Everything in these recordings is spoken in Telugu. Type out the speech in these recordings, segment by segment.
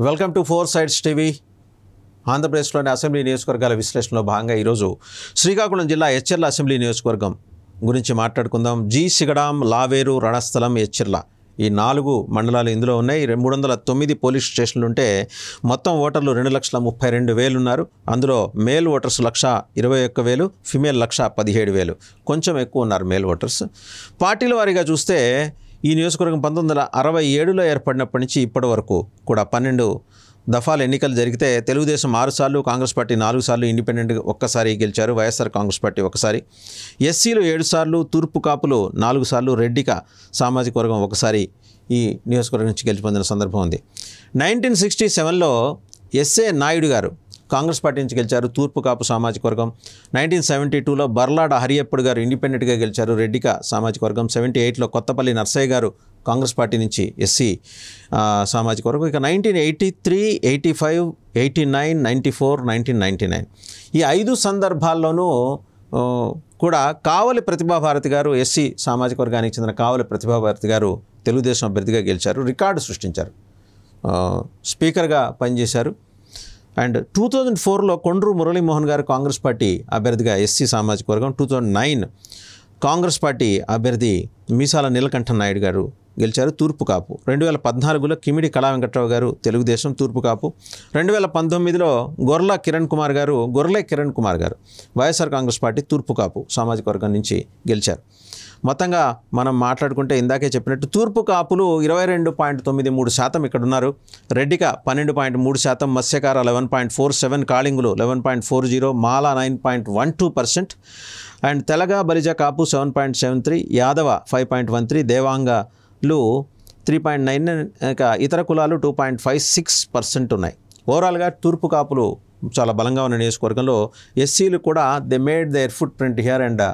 Welcome to four sides TV. ఆంధ్రప్రదేశ్లోని అసెంబ్లీ నియోజకవర్గాల విశ్లేషణలో భాగంగా ఈరోజు శ్రీకాకుళం జిల్లా ఎచ్చెర్ల అసెంబ్లీ నియోజకవర్గం గురించి మాట్లాడుకుందాం. సిగడాం, లావేరు, రణస్థలం, ఎచ్చెర్ల ఈ 4 మండలాలు ఇందులో ఉన్నాయి. 309 పోలీస్ స్టేషన్లు ఉంటే మొత్తం ఓటర్లు 2,32,000 ఉన్నారు. అందులో మేల్ ఓటర్స్ 1,21,000, ఫిమేల్ 1,17,000, కొంచెం ఎక్కువ ఉన్నారు మేల్ ఓటర్స్. పార్టీల వారీగా చూస్తే ఈ నియోజకవర్గం 1967లో ఏర్పడినప్పటి నుంచి ఇప్పటి వరకు కూడా 12 దఫాలు ఎన్నికలు జరిగితే తెలుగుదేశం 6 సార్లు, కాంగ్రెస్ పార్టీ 4 సార్లు, ఇండిపెండెంట్గా ఒక్కసారి గెలిచారు, వైఎస్ఆర్ కాంగ్రెస్ పార్టీ ఒకసారి, ఎస్సీలు 7 సార్లు, తూర్పు కాపులు 4 సార్లు, రెడ్డిక సామాజిక వర్గం ఒకసారి ఈ నియోజకవర్గం నుంచి గెలిపొందిన సందర్భం ఉంది. 1967లో ఎస్ఏ నాయుడు గారు కాంగ్రెస్ పార్టీ నుంచి గెలిచారు, తూర్పు కాపు సామాజిక వర్గం. 1972లో బర్లాడ హరియప్పుడు గారు ఇండిపెండెంట్గా గెలిచారు, రెడ్డిక సామాజిక వర్గం. 78లో కొత్తపల్లి నర్సయ్య గారు కాంగ్రెస్ పార్టీ నుంచి ఎస్సీ సామాజిక వర్గం. ఇక 1983, 85, 89, 94, 1999 ఈ 5 సందర్భాల్లోనూ కూడా కావలి ప్రతిభాభారతి గారు, ఎస్సీ సామాజిక వర్గానికి చెందిన కావలి ప్రతిభాభారతి గారు తెలుగుదేశం అభ్యర్థిగా గెలిచారు, రికార్డు సృష్టించారు, స్పీకర్గా పనిచేశారు. అండ్ 2004లో కొండ్రు మురళీమోహన్ గారు కాంగ్రెస్ పార్టీ అభ్యర్థిగా ఎస్సీ సామాజిక వర్గం. 2009 కాంగ్రెస్ పార్టీ అభ్యర్థి మీసాల నీలకంఠ నాయుడు గారు గెలిచారు, తూర్పు కాపు. 2014లో కిమిడి కళా వెంకట్రావు గారు తెలుగుదేశం, తూర్పు కాపు. 2019లో గొర్లే కిరణ్ కుమార్ గారు వైఎస్ఆర్ కాంగ్రెస్ పార్టీ, తూర్పు కాపు సామాజిక వర్గం నుంచి గెలిచారు. మొత్తంగా మనం మాట్లాడుకుంటే ఇందాకే చెప్పినట్టు తూర్పు కాపులు 22.93% ఇక్కడ ఉన్నారు, రెడ్డిక 12.3%, మత్స్యకార 11.47%, కాళింగులు 11.40%, మాల 9.12%, అండ్ తెలగ బలిజ కాపు 7.73%, యాదవ 5.13%, దేవాంగలు 3.99%, ఇంకా ఇతర కులాలు 2.56% ఉన్నాయి. ఓవరాల్గా తూర్పు కాపులు చాలా బలంగా ఉన్న నియోజకవర్గంలో ఎస్సీలు కూడా they made their foot print here. And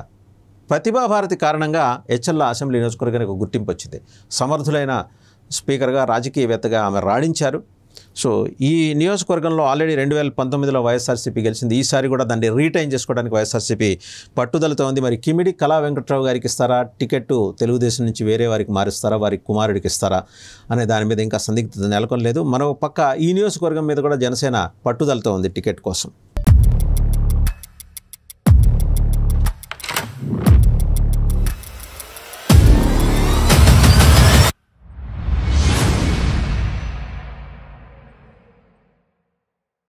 Pratibha Bharati కారణంగా ఎచ్చెర్ల అసెంబ్లీ నియోజకవర్గానికి ఒక గుర్తింపు వచ్చింది. సమర్థులైన స్పీకర్గా, రాజకీయవేత్తగా ఆమె రాణించారు. సో ఈ నియోజకవర్గంలో ఆల్రెడీ 2019లో వైఎస్ఆర్సీపీ గెలిచింది. ఈసారి కూడా దాన్ని రీటైన్ చేసుకోవడానికి వైఎస్ఆర్సీపీ పట్టుదలతో ఉంది. మరి కిమిడి కళా వెంకట్రావు గారికి ఇస్తారా టికెట్, తెలుగుదేశం నుంచి వేరే వారికి మారుస్తారా, వారి కుమారుడికి ఇస్తారా అనే దాని మీద ఇంకా సందిగ్ధత నెలకొనలేదు. మరో పక్క ఈ నియోజకవర్గం మీద కూడా జనసేన పట్టుదలతో ఉంది టికెట్ కోసం.